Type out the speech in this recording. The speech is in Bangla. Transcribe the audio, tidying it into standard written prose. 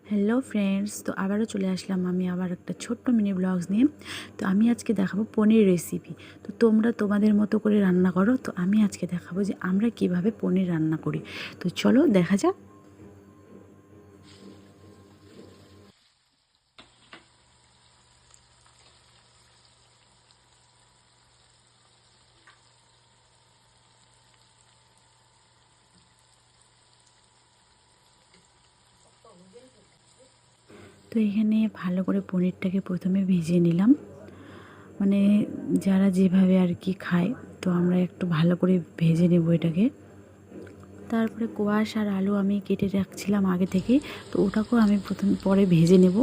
হ্যালো ফ্রেন্ডস, তো আবারও চলে আসলাম আমি আবার একটা ছোট্ট মিনি ব্লগস নিয়ে। তো আমি আজকে দেখাবো পনির রেসিপি। তো তোমরা তোমাদের মতো করে রান্না করো। তো আমি আজকে দেখাবো যে আমরা কিভাবে পনির রান্না করি। তো চলো দেখা যাক। তো এখানে ভালো করে পনিরটাকে প্রথমে ভেজে নিলাম, মানে যারা যেভাবে আর কি খায়, তো আমরা একটু ভালো করে ভেজে নেব এটাকে। তারপরে কোয়াশ আর আলু আমি কেটে রাখছিলাম আগে থেকে, তো ওটাকেও আমি পরে ভেজে নেব।